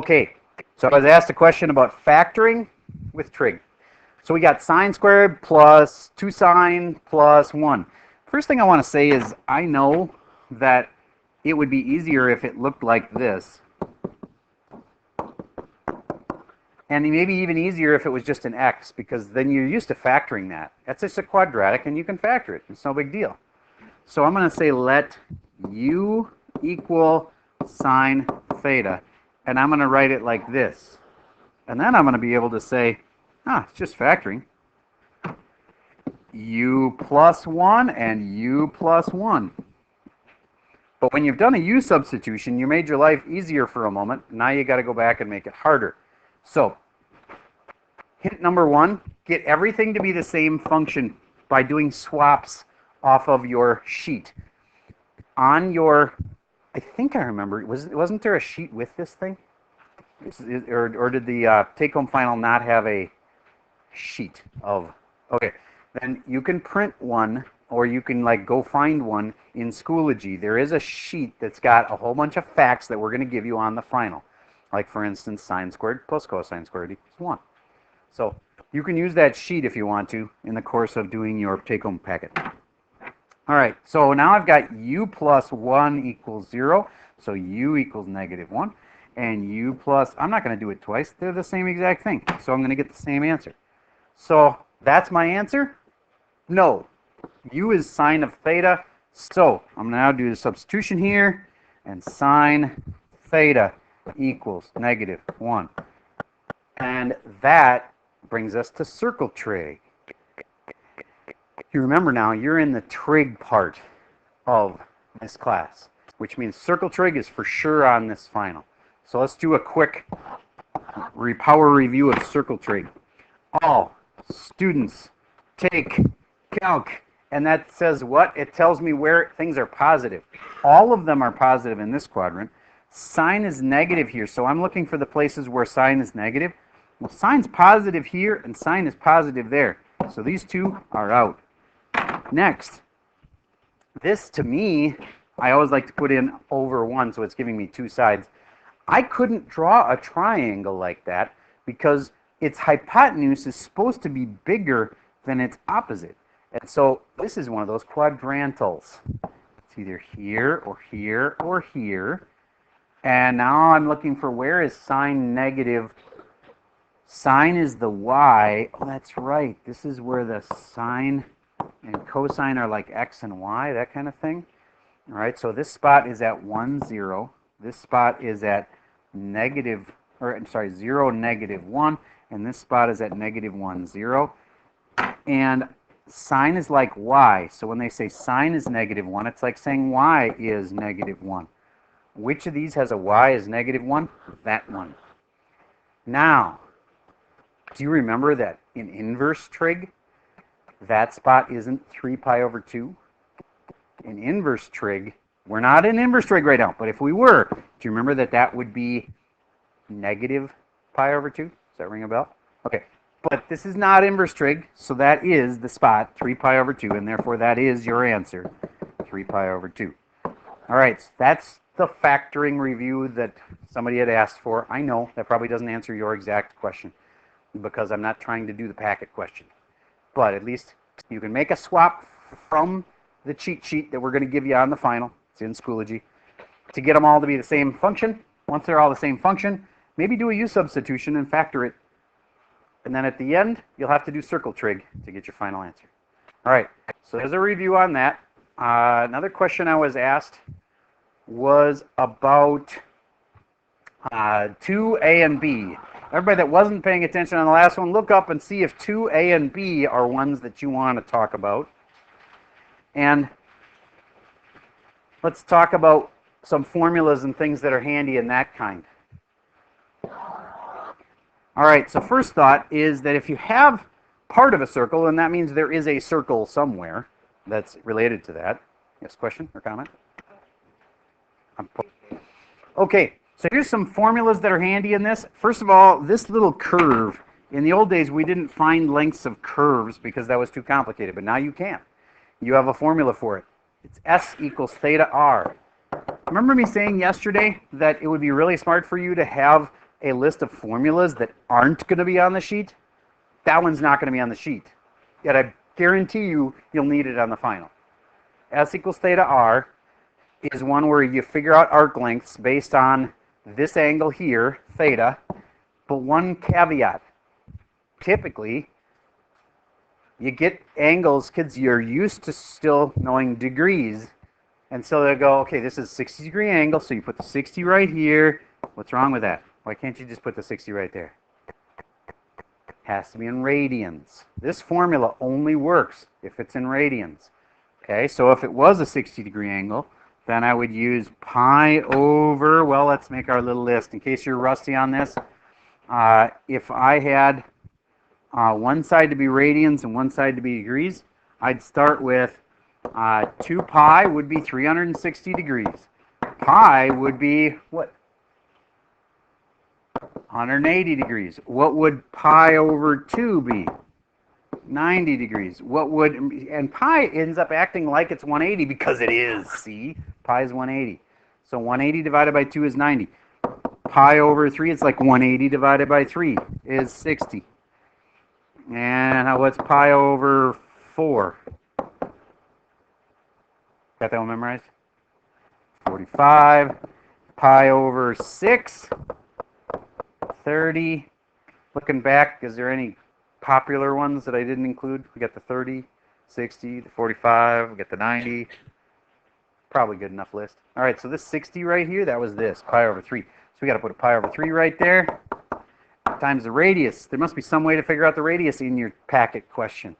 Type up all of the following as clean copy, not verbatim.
Okay, so I was asked a question about factoring with trig. So we got sine squared plus 2 sine plus 1. First thing I want to say is I know that it would be easier if it looked like this. And maybe even easier if it was just an x, because then you're used to factoring that. That's just a quadratic, and you can factor it. It's no big deal. So I'm going to say let u equal sine theta. And I'm going to write it like this. And then I'm going to be able to say, it's just factoring. U plus 1 and u plus 1. But when you've done a u substitution, you made your life easier for a moment. Now you got to go back and make it harder. So, hint number 1, get everything to be the same function by doing swaps off of your sheet. On your, I think I remember, wasn't there a sheet with this thing? Or did the take-home final not have a sheet of, okay, then you can print one, or you can like go find one in Schoology. There is a sheet that's got a whole bunch of facts that we're going to give you on the final. Like for instance, sine squared plus cosine squared equals 1. So you can use that sheet if you want to in the course of doing your take-home packet. All right, so now I've got u plus 1 equals 0, so u equals negative 1. And u plus, I'm not going to do it twice, they're the same exact thing, so I'm going to get the same answer. So that's my answer? No. U is sine of theta, so I'm going to now do the substitution here, and sine theta equals negative 1. And that brings us to circle trig. You remember now, you're in the trig part of this class, which means circle trig is for sure on this final. So let's do a quick power review of circle trig. All students take calc, and that says what? It tells me where things are positive. All of them are positive in this quadrant. Sine is negative here, so I'm looking for the places where sine is negative. Well, sine's positive here, and sine is positive there. So these two are out. Next, this to me, I always like to put in over 1, so it's giving me 2 sides. I couldn't draw a triangle like that because its hypotenuse is supposed to be bigger than its opposite. And so this is one of those quadrantals. It's either here or here or here. And now I'm looking for where is sine negative. Sine is the y. Oh, that's right. This is where the sine and cosine are like x and y, that kind of thing. All right, so this spot is at 1, 0. This spot is at negative, or I'm sorry, 0, negative 1. And this spot is at negative 1, 0. And sine is like y. So when they say sine is negative 1, it's like saying y is negative 1. Which of these has a y as negative 1? That one. Now, do you remember that in inverse trig, that spot isn't 3 pi over 2? In inverse trig, we're not in inverse trig right now, but if we were, do you remember that that would be negative pi over 2? Does that ring a bell? Okay, but this is not inverse trig, so that is the spot, 3 pi over 2, and therefore that is your answer, 3 pi over 2. All right, so that's the factoring review that somebody had asked for. I know that probably doesn't answer your exact question because I'm not trying to do the packet question. But at least you can make a swap from the cheat sheet that we're going to give you on the final. It's in Schoology. To get them all to be the same function, once they're all the same function, maybe do a u substitution and factor it. And then at the end, you'll have to do circle trig to get your final answer. All right, so there's a review on that. Another question I was asked was about 2a and b. Everybody that wasn't paying attention on the last one, look up and see if 2a and b are ones that you want to talk about. And let's talk about some formulas and things that are handy in that kind. All right, so first thought is that if you have part of a circle, then that means there is a circle somewhere that's related to that. Yes, question or comment? Okay, so here's some formulas that are handy in this. First of all, this little curve. In the old days, we didn't find lengths of curves because that was too complicated, but now you can. You have a formula for it. It's S equals theta r. Remember me saying yesterday that it would be really smart for you to have a list of formulas that aren't going to be on the sheet? That one's not going to be on the sheet. Yet I guarantee you, you'll need it on the final. S equals theta r is one where you figure out arc lengths based on this angle here, theta, but one caveat. Typically, you get angles, kids, you're used to still knowing degrees, and so they'll go, okay, this is a 60-degree angle, so you put the 60 right here. What's wrong with that? Why can't you just put the 60 right there? Has to be in radians. This formula only works if it's in radians. Okay, so if it was a 60-degree angle, then I would use pi over, well, let's make our little list. In case you're rusty on this, if I had one side to be radians and one side to be degrees, I'd start with 2 pi would be 360 degrees. Pi would be, what? 180 degrees. What would pi over 2 be? 90 degrees. What would, and pi ends up acting like it's 180 because it is, see? Pi is 180. So 180 divided by 2 is 90. Pi over 3, it's like 180 divided by 3 is 60. And what's pi over 4? Got that one memorized? 45. Pi over 6, 30. Looking back, is there any popular ones that I didn't include? We got the 30, 60, the 45, we got the 90. Probably good enough list. All right, so this 60 right here, that was this, pi over 3. So we got to put a pi over 3 right there, times the radius. There must be some way to figure out the radius in your packet question.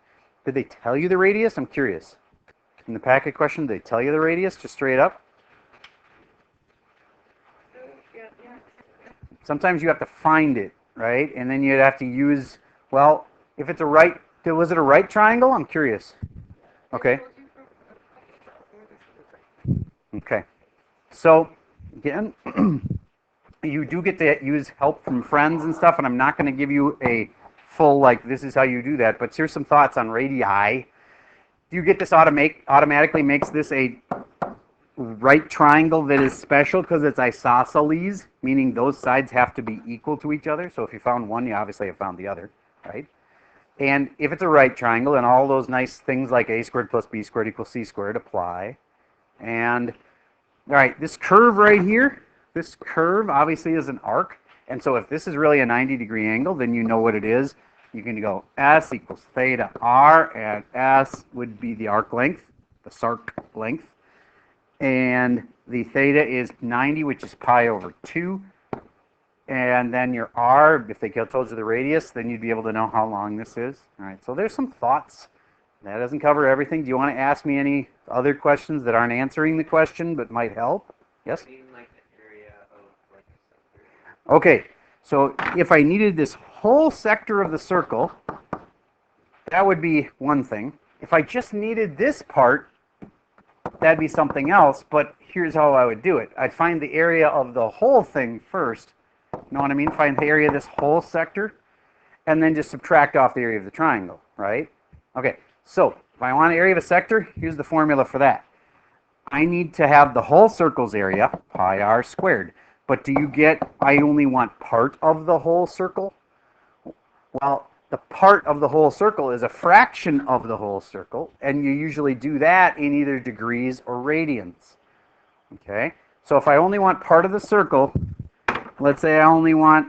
Did they tell you the radius? I'm curious. In the packet question, did they tell you the radius, just straight up? Sometimes you have to find it, right? And then you'd have to use, well, if it's a right, was it a right triangle? I'm curious. Okay. Okay. So, again, you do get to use help from friends and stuff, and I'm not going to give you a full, like, this is how you do that, but here's some thoughts on radii. Do you get this automatically makes this a right triangle that is special because it's isosceles, meaning those sides have to be equal to each other. So if you found one, you obviously have found the other, right? And if it's a right triangle, and all those nice things like a squared plus b squared equals c squared apply. And, all right, this curve right here, this curve obviously is an arc. And so if this is really a 90-degree angle, then you know what it is. You can go s equals theta r, and s would be the arc length, the sarc length. And the theta is 90, which is pi over 2. And then your r, if they told you the radius, then you'd be able to know how long this is. All right, so there's some thoughts. That doesn't cover everything. Do you want to ask me any other questions that aren't answering the question but might help? Yes? Okay, so if I needed this whole sector of the circle, that would be one thing. If I just needed this part, that'd be something else, but here's how I would do it. I'd find the area of the whole thing first. You know what I mean? Find the area of this whole sector, and then just subtract off the area of the triangle, right? Okay, so if I want an area of a sector, here's the formula for that. I need to have the whole circle's area, pi r squared. But do you get, I only want part of the whole circle? Well, the part of the whole circle is a fraction of the whole circle, and you usually do that in either degrees or radians. Okay, so if I only want part of the circle, let's say I only want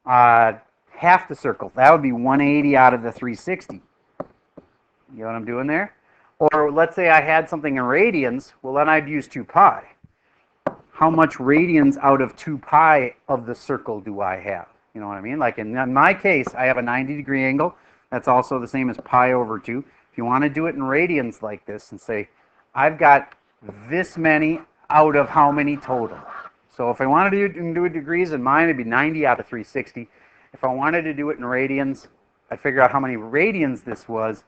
half the circle, that would be 180 out of the 360. You know what I'm doing there? Or let's say I had something in radians, well then I'd use 2 pi. How much radians out of 2 pi of the circle do I have? You know what I mean? Like in my case, I have a 90-degree angle. That's also the same as pi over 2. If you want to do it in radians like this and say, I've got this many out of how many total? So if I wanted to do it in degrees, in mine it'd be 90 out of 360. If I wanted to do it in radians, I'd figure out how many radians this was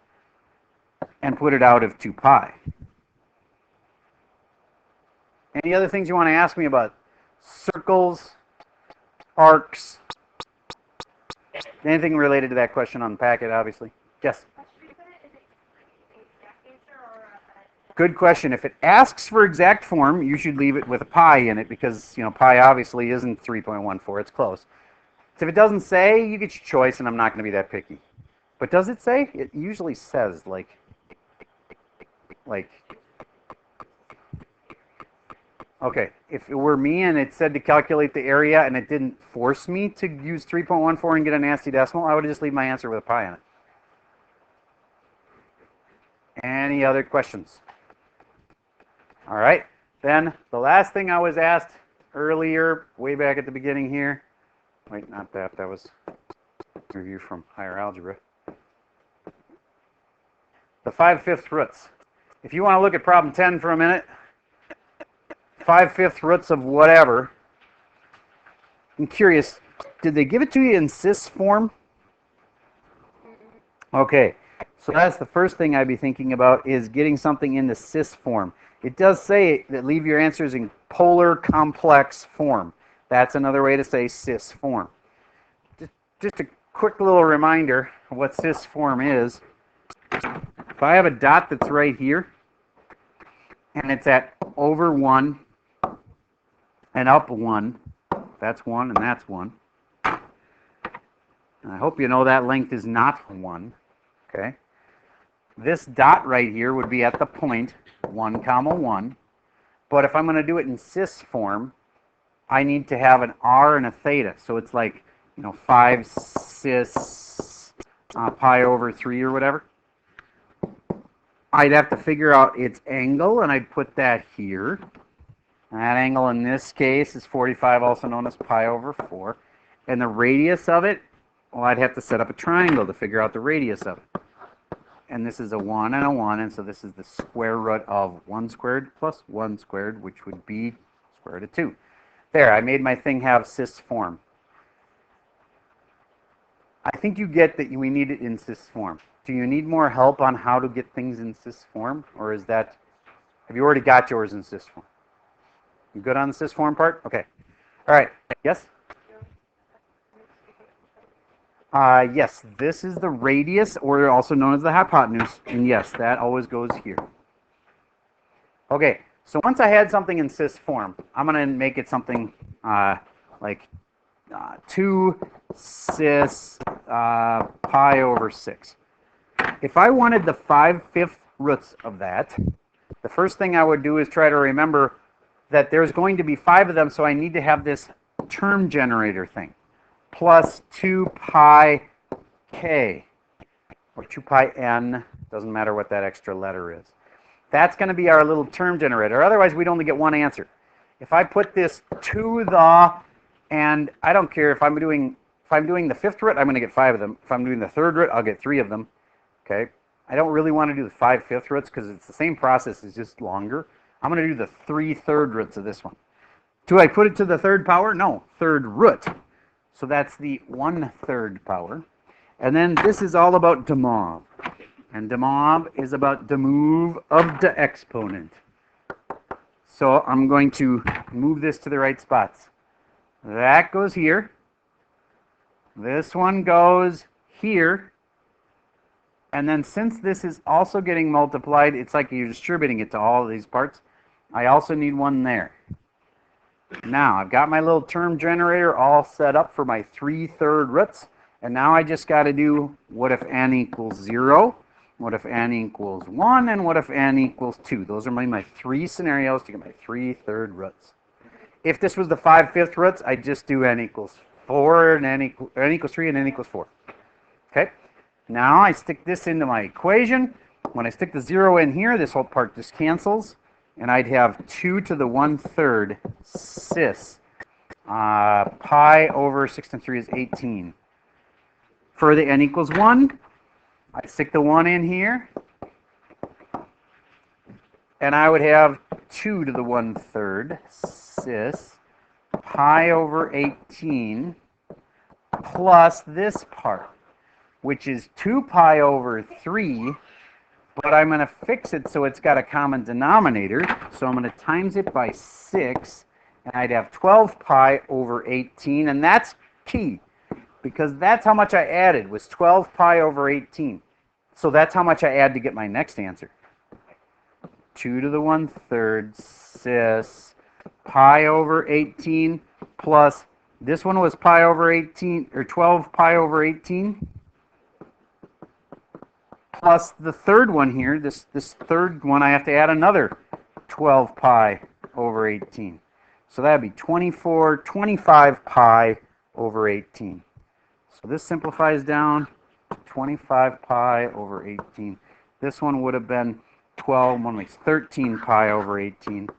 and put it out of 2 pi. Any other things you want to ask me about? Circles, arcs, anything related to that question on the packet, obviously. Yes? Good question. If it asks for exact form, you should leave it with a pi in it because, pi obviously isn't 3.14. It's close. So if it doesn't say, you get your choice, and I'm not going to be that picky. But does it say? It usually says, like, okay, if it were me and it said to calculate the area and it didn't force me to use 3.14 and get a nasty decimal, I would just leave my answer with a pi in it. Any other questions? All right, then the last thing I was asked earlier, way back at the beginning here, wait, not that, that was a review from higher algebra. The 5/5 roots. If you want to look at problem 10 for a minute, 5/5 roots of whatever. I'm curious, did they give it to you in cis form? Okay, so that's the first thing I'd be thinking about is getting something into cis form. It does say that leave your answers in polar complex form. That's another way to say cis form. Just a quick little reminder of what cis form is. If I have a dot that's right here, and it's at over 1 and up 1, that's 1 and that's 1. And I hope you know that length is not 1, okay? This dot right here would be at the point 1 comma 1, but if I'm going to do it in cis form, I need to have an r and a theta, so it's like 5 cis pi over 3 or whatever. I'd have to figure out its angle, and I'd put that here. That angle in this case is 45, also known as pi over 4. And the radius of it, well, I'd have to set up a triangle to figure out the radius of it. And this is a 1 and a 1, and so this is the square root of 1 squared plus 1 squared, which would be square root of 2. There, I made my thing have cis form. I think you get that we need it in cis form. Do you need more help on how to get things in cis form, or is that, have you already got yours in cis form? You good on the cis form part? Okay. All right. Yes? Yes, this is the radius, or also known as the hypotenuse, and yes, that always goes here. Okay, so once I had something in cis form, I'm going to make it something like 2 cis pi over 6. If I wanted the 5/5 roots of that, the first thing I would do is try to remember that there's going to be 5 of them, so I need to have this term generator thing, plus 2 pi k, or 2 pi n, doesn't matter what that extra letter is. That's going to be our little term generator. Otherwise, we'd only get one answer. If I put this to the, and I don't care if I'm doing the 5th root, I'm going to get 5 of them. If I'm doing the 3rd root, I'll get 3 of them. Okay, I don't really want to do the 5/5 roots because it's the same process, it's just longer. I'm going to do the 3/3 roots of this one. Do I put it to the 3rd power? No, 3rd root. So that's the 1/3 power. And then this is all about demov. And demov is about the move of the exponent. So I'm going to move this to the right spots. That goes here. This one goes here. And then since this is also getting multiplied, it's like you're distributing it to all of these parts. I also need one there. Now, I've got my little term generator all set up for my 3/3 roots. And now I just got to do what if n equals 0, what if n equals 1, and what if n equals 2. Those are my 3 scenarios to get my 3/3 roots. If this was the 5/5 roots, I'd just do n equals 4, and n equals 3, and n equals 4. Okay? Now I stick this into my equation. When I stick the 0 in here, this whole part just cancels. And I'd have 2 to the 1/3 cis. Pi over 6 times 3 is 18. For the n equals 1, I stick the 1 in here. And I would have 2 to the 1/3 cis. Pi over 18 plus this part, which is 2 pi over 3, but I'm going to fix it so it's got a common denominator. So I'm going to times it by 6, and I'd have 12 pi over 18, and that's key, because that's how much I added, was 12 pi over 18. So that's how much I add to get my next answer. 2 to the 1/3 cis pi over 18 plus, this one was pi over 18, or 12 pi over 18, plus the third one here, this third one, I have to add another 12 pi over 18. So that would be 25 pi over 18. So this simplifies down to 25 pi over 18. This one would have been 12, one makes 13 pi over 18.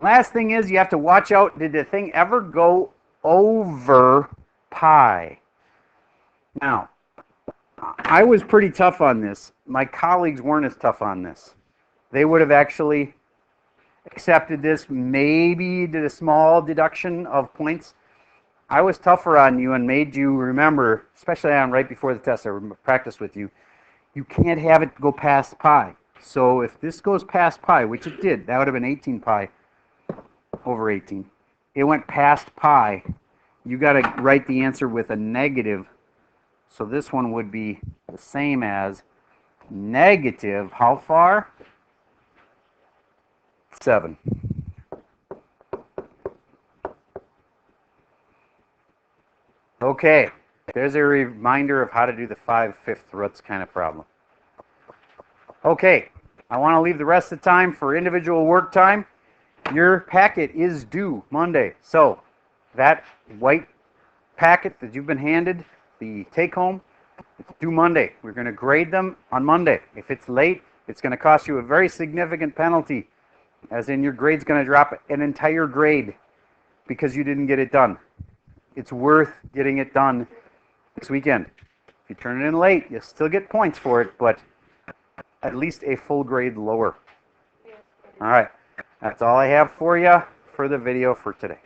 Last thing is, you have to watch out, did the thing ever go over pi? Now, I was pretty tough on this. My colleagues weren't as tough on this. They would have actually accepted this, maybe did a small deduction of points. I was tougher on you and made you remember, especially on right before the test, I practiced with you, you can't have it go past pi. So if this goes past pi, which it did, that would have been 18 pi over 18. It went past pi. You got to write the answer with a negative. So this one would be the same as negative, how far? 7. Okay, there's a reminder of how to do the 5/5 roots kind of problem. Okay, I want to leave the rest of the time for individual work time. Your packet is due Monday. So that white packet that you've been handed, the take-home, it's due Monday. We're going to grade them on Monday. If it's late, it's going to cost you a very significant penalty, as in your grade's going to drop an entire grade because you didn't get it done. It's worth getting it done this weekend. If you turn it in late, you'll still get points for it, but at least a full grade lower. All right, that's all I have for you for the video for today.